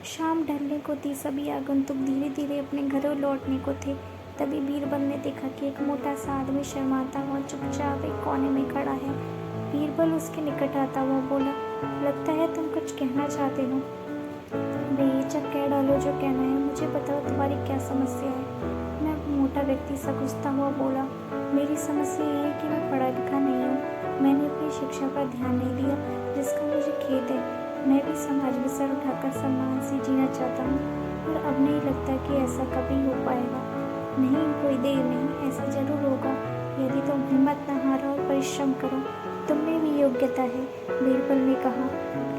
शाम ढलने को थी, सभी आगंतुक धीरे धीरे अपने घरों लौटने को थे। तभी बीरबल ने देखा कि एक मोटा सा आदमी शर्माता हुआ चुपचाप एक कोने में खड़ा है। बीरबल उसके निकट आता हुआ बोला, लगता है तुम कुछ कहना चाहते हो। बेहिचक कह डालो जो कहना है, मुझे बताओ तुम्हारी क्या समस्या है। मैं मोटा व्यक्ति सा गुस्सा हुआ बोला, मेरी समस्या ये है कि मैं पढ़ा लिखा नहीं हूँ। मैंने अपनी शिक्षा पर ध्यान नहीं दिया, जिसका मुझे खेद है। मैं भी समाज में सर उठाकर सम्मान से जीना चाहता हूँ, पर अब नहीं लगता कि ऐसा कभी हो पाएगा। नहीं, कोई देर नहीं, ऐसा जरूर होगा यदि तुम हिम्मत न हारो और परिश्रम करो। तुम में भी योग्यता है, बीरबल ने कहा,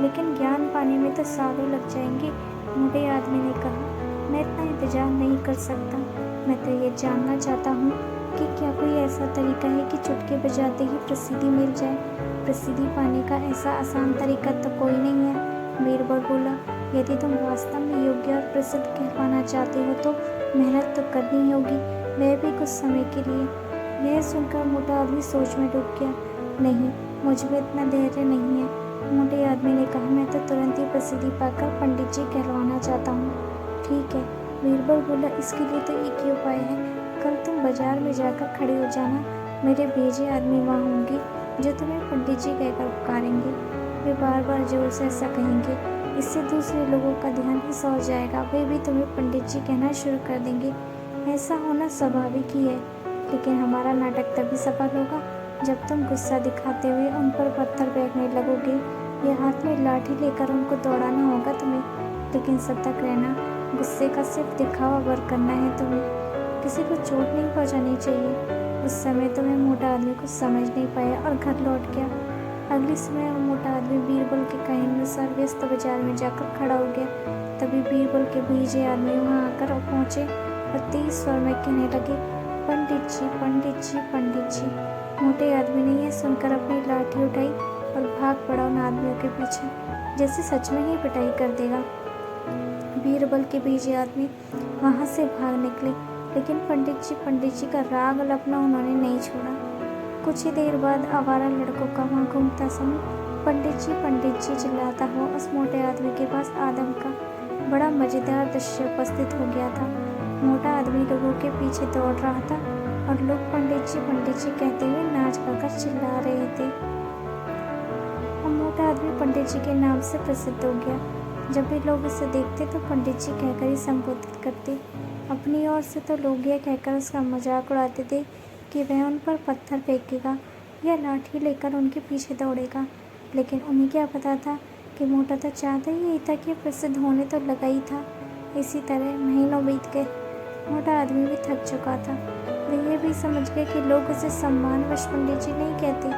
लेकिन ज्ञान पाने में तो सालों लग जाएंगे। मोटे आदमी ने कहा, मैं इतना इंतजार नहीं कर सकता। मैं तो ये जानना चाहता हूँ कि क्या कोई ऐसा तरीका है कि चुटकी बजाते ही प्रसिद्धि मिल जाए। प्रसिद्धि पाने का ऐसा आसान तरीका तो कोई नहीं है। बीरबल बोला, यदि तुम वास्तव में योग्य और प्रसिद्ध कहलाना चाहते हो तो मेहनत तो करनी होगी, वह भी कुछ समय के लिए। यह सुनकर मोटा आदमी सोच में डूब गया। नहीं, मुझ में इतना धैर्य नहीं है। मोटे आदमी ने कहा, मैं तो तुरंत ही प्रसिद्धि पाकर पंडित जी कहलवाना चाहता हूँ। ठीक है, बीरबल बोला, इसके लिए तो एक ही उपाय है। कल तुम बाजार में जाकर खड़े हो जाना। मेरे भेजे आदमी वहाँ होंगे जो तुम्हें पंडित जी कहकर पुकारेंगे। वे बार बार जोर से ऐसा कहेंगे, इससे दूसरे लोगों का ध्यान इस ओर जाएगा, वे भी तुम्हें पंडित जी कहना शुरू कर देंगे। ऐसा होना स्वाभाविक ही है, लेकिन हमारा नाटक तभी सफल होगा जब तुम गुस्सा दिखाते हुए उन पर पत्थर फेंकने लगोगे या हाथ में लाठी लेकर उनको दौड़ाना होगा तुम्हें। लेकिन सतर्क रहना, गुस्से का सिर्फ दिखावा वर करना है तुम्हें, किसी को चोट नहीं पहुंचानी चाहिए। उस समय तो मैं मोटा आदमी कुछ समझ नहीं पाया और घर लौट गया। अगले समय वो मोटा आदमी बीरबल के कहे अनुसार व्यस्त बाजार में जाकर खड़ा हो गया। तभी बीरबल के भेजे आदमी वहाँ आकर पहुँचे और तेज स्वर में कहने लगे, पंडित जी, पंडित जी, पंडित जी। मोटे आदमी ने यह सुनकर अपनी लाठी उठाई और भाग पड़ा उन आदमियों के पीछे, जैसे सच में ही पिटाई कर देगा। बीरबल के भेजे आदमी वहाँ से भाग निकले, लेकिन पंडित जी का राग अलपना उन्होंने नहीं छोड़ा। कुछ ही देर बाद आवारा लड़कों का वहाँ घूमता समूह पंडित जी चिल्लाता हुआ उस मोटे आदमी के पास आदम का बड़ा मजेदार दृश्य उपस्थित हो गया था। मोटा आदमी लोगों के पीछे दौड़ रहा था और लोग पंडित जी कहते हुए नाच गाकर चिल्ला रहे थे। और मोटा आदमी पंडित जी के नाम से प्रसिद्ध हो गया। जब भी लोग उसे देखते तो पंडित जी कहकर ही संबोधित करते। अपनी ओर से तो लोग यह कहकर उसका मजाक उड़ाते थे कि वह उन पर पत्थर फेंकेगा या लाठी लेकर उनके पीछे दौड़ेगा, लेकिन उन्हें क्या पता था कि मोटा तो चाहता ही यही था कि प्रसिद्ध होने तो लगा ही था। इसी तरह महीनों बीत गए। मोटा आदमी भी थक चुका था। वह यह भी समझ गया कि लोग उसे सम्मानवश पंडित जी नहीं कहते,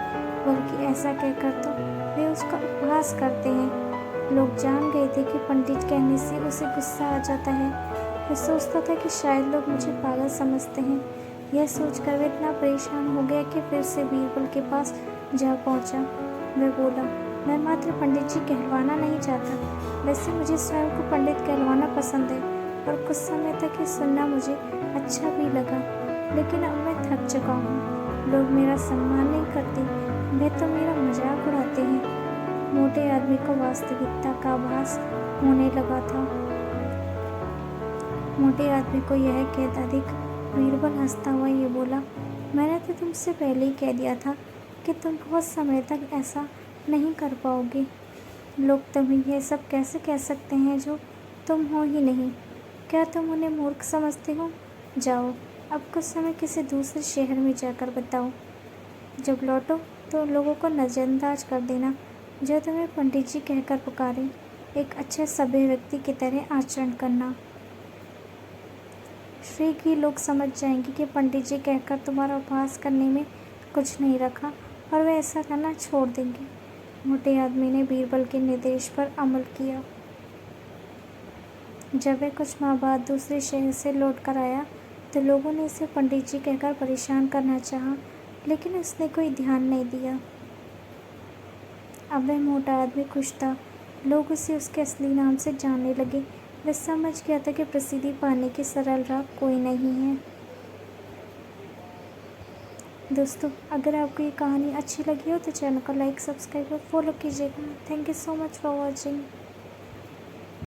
बल्कि ऐसा कहकर तो वे उसका उपहास करते हैं। लोग जान गए थे कि पंडित कहने से उसे गुस्सा आ जाता है। वह सोचता था कि शायद लोग मुझे पागल समझते हैं। यह सोचकर वह इतना परेशान हो गया कि फिर से बीरबल के पास जा पहुंचा। वह बोला, मैं मात्र पंडित जी कहलवाना नहीं चाहता, वैसे मुझे स्वयं को पंडित कहलवाना पसंद है और कुछ समय तक ये सुनना मुझे अच्छा भी लगा, लेकिन अब मैं थक चुका हूँ। लोग मेरा सम्मान नहीं करते, वे तो मेरा मजाक उड़ाते हैं। मोटे आदमी को वास्तविकता का आभास होने लगा था। मोटे आदमी को यह कह अधिक बीरबल हंसता हुआ ये बोला, मैंने तो तुमसे पहले ही कह दिया था कि तुम बहुत समय तक ऐसा नहीं कर पाओगे। लोग तुम्हें यह सब कैसे कह सकते हैं जो तुम हो ही नहीं। क्या तुम उन्हें मूर्ख समझते हो? जाओ, अब कुछ समय किसी दूसरे शहर में जाकर बताओ। जब लौटो तो लोगों को नज़रअंदाज कर देना जो तुम्हें पंडित जी कहकर पुकारे। एक अच्छे सभ्य व्यक्ति की तरह आचरण करना। शीघ्र ही लोग समझ जाएंगे कि पंडित जी कहकर तुम्हारा उपहास करने में कुछ नहीं रखा और वे ऐसा करना छोड़ देंगे। मोटे आदमी ने बीरबल के निर्देश पर अमल किया। जब वह कुछ माह बाद दूसरे शहर से लौट कर आया तो लोगों ने इसे पंडित जी कहकर परेशान करना चाहा, लेकिन उसने कोई ध्यान नहीं दिया। अब वह मोटा आदमी खुश था। लोग उसे उसके असली नाम से जानने लगे। वह समझ गया था कि प्रसिद्धि पाने की सरल राह कोई नहीं है। दोस्तों, अगर आपको ये कहानी अच्छी लगी हो तो चैनल को लाइक, सब्सक्राइब और फॉलो कीजिएगा। Thank you so much for watching.